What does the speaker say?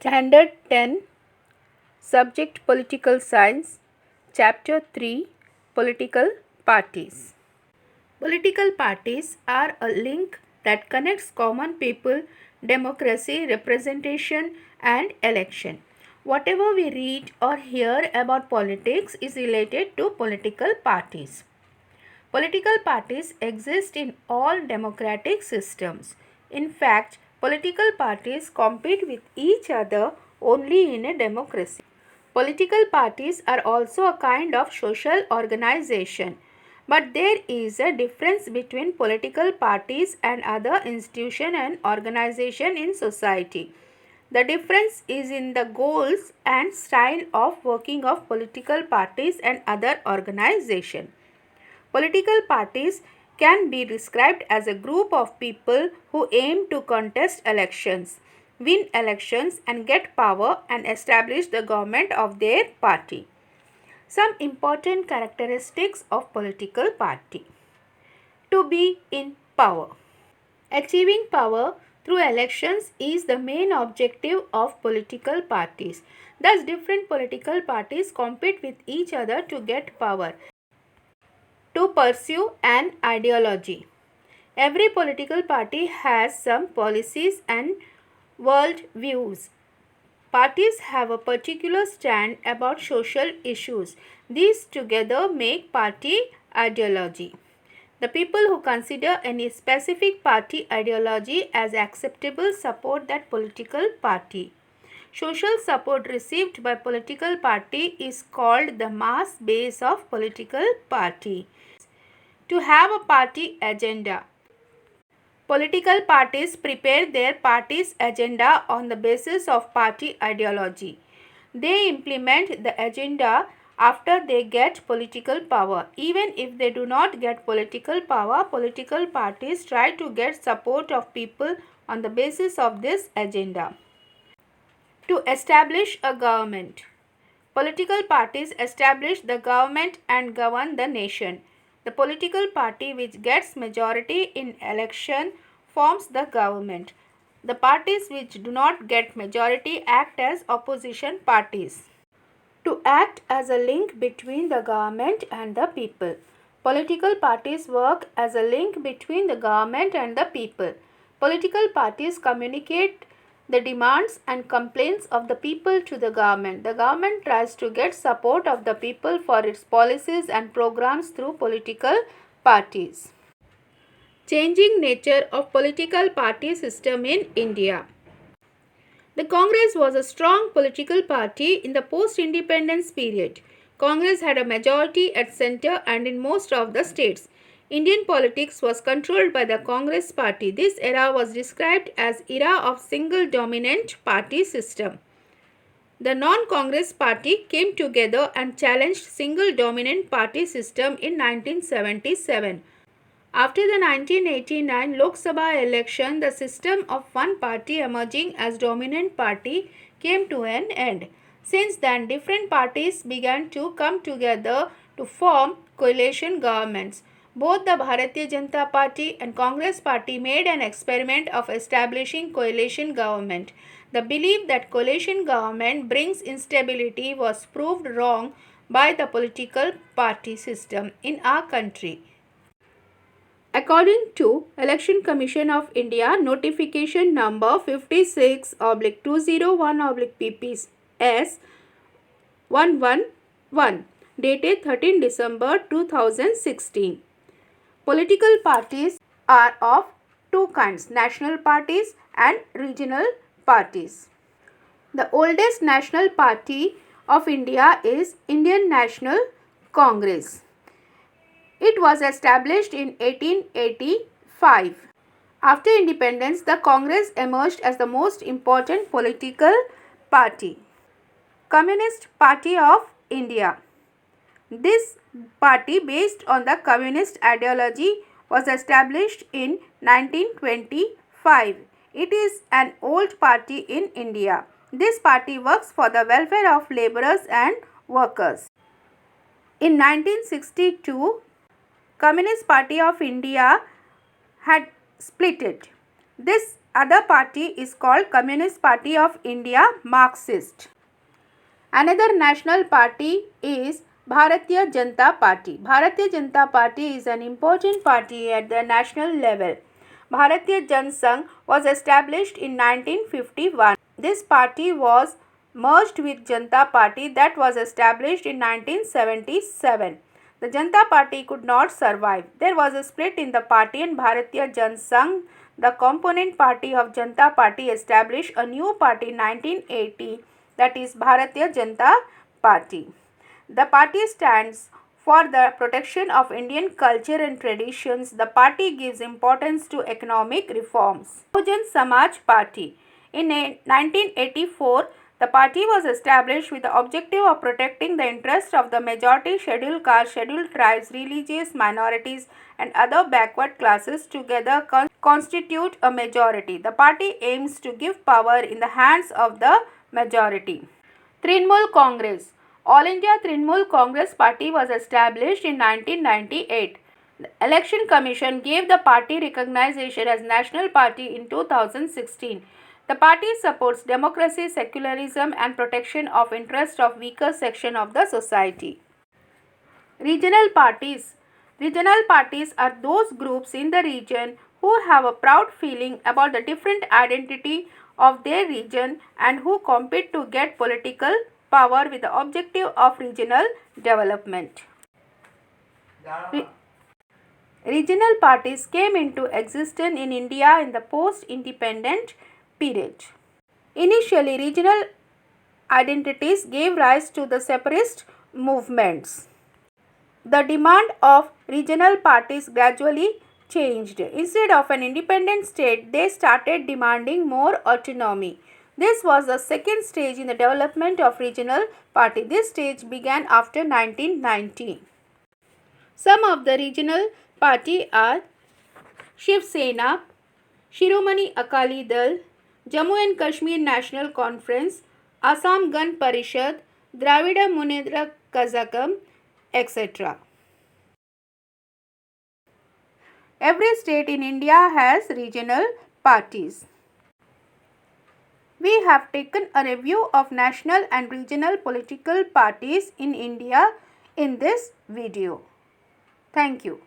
Standard 10, Subject Political Science, Chapter 3, Political Parties. Political parties are a link that connects common people, democracy, representation, and election. Whatever we read or hear about politics is related to political parties. Political parties exist in all democratic systems. In fact, political parties compete with each other only in a democracy. Political parties are also a kind of social organization. But there is a difference between political parties and other institutions and organizations in society. The difference is in the goals and style of working of political parties and other organizations. Political parties can be described as a group of people who aim to contest elections, win elections and get power and establish the government of their party. Some important characteristics of political party. To be in power. Achieving power through elections is the main objective of political parties. Thus, different political parties compete with each other to get power. To pursue an ideology. Every political party has some policies and world views. Parties have a particular stand about social issues. These together make party ideology. The people who consider any specific party ideology as acceptable support that political party. Social support received by political party is called the mass base of political party. To have a party agenda. Political parties prepare their party's agenda on the basis of party ideology. They implement the agenda after they get political power. Even if they do not get political power, political parties try to get support of people on the basis of this agenda. To establish a government. Political parties establish the government and govern the nation. The political party which gets majority in election forms the government. The parties which do not get majority act as opposition parties. To act as a link between the government and the people. Political parties work as a link between the government and the people. Political parties communicate the demands and complaints of the people to the government. The government tries to get support of the people for its policies and programs through political parties. Changing nature of political party system in India. The Congress was a strong political party in the post-independence period. Congress had a majority at centre and in most of the states. Indian politics was controlled by the Congress party. This era was described as era of single dominant party system. The non-Congress party came together and challenged single dominant party system in 1977. After the 1989 Lok Sabha election, the system of one party emerging as dominant party came to an end. Since then, different parties began to come together to form coalition governments. Both the Bharatiya Janata Party and Congress Party made an experiment of establishing coalition government. The belief that coalition government brings instability was proved wrong by the political party system in our country. According to Election Commission of India notification number 56/2001/PPS 111 dated 13 December 2016. Political parties are of two kinds, national parties and regional parties. The oldest national party of India is Indian National Congress. It was established in 1885. After independence, the Congress emerged as the most important political party. Communist Party of India. This party, based on the communist ideology, was established in 1925. It is an old party in India. This party works for the welfare of laborers and workers. In 1962, Communist Party of India had split it. This other party is called Communist Party of India, Marxist. Another national party is Bharatiya Janata Party. Bharatiya Janata Party is an important party at the national level. Bharatiya Jana Sangh was established in 1951. This party was merged with Janata Party that was established in 1977. The Janata Party could not survive. There was a split in the party and Bharatiya Jana Sangh, the component party of Janata Party, established a new party in 1980, that is Bharatiya Janata Party. The party stands for the protection of Indian culture and traditions. The party gives importance to economic reforms. Bahujan Samaj Party. In 1984, the party was established with the objective of protecting the interests of the majority scheduled castes, scheduled tribes, religious minorities and other backward classes together constitute a majority. The party aims to give power in the hands of the majority. Trinamool Congress. All India Trinamool Congress Party was established in 1998. The Election Commission gave the party recognition as National Party in 2016. The party supports democracy, secularism and protection of interests of weaker section of the society. Regional parties. Regional parties are those groups in the region who have a proud feeling about the different identity of their region and who compete to get political power with the objective of regional development. Regional parties came into existence in India in the post-independent period. Initially, regional identities gave rise to the separatist movements. The demand of regional parties gradually changed. Instead of an independent state, they started demanding more autonomy. This was the second stage in the development of regional party. This stage began after 1990. Some of the regional party are Shiv Sena, Shiromani Akali Dal, Jammu and Kashmir National Conference, Assam Gan Parishad, Dravida Munedra Kazhagam, etc. Every state in India has regional parties. We have taken a review of national and regional political parties in India in this video. Thank you.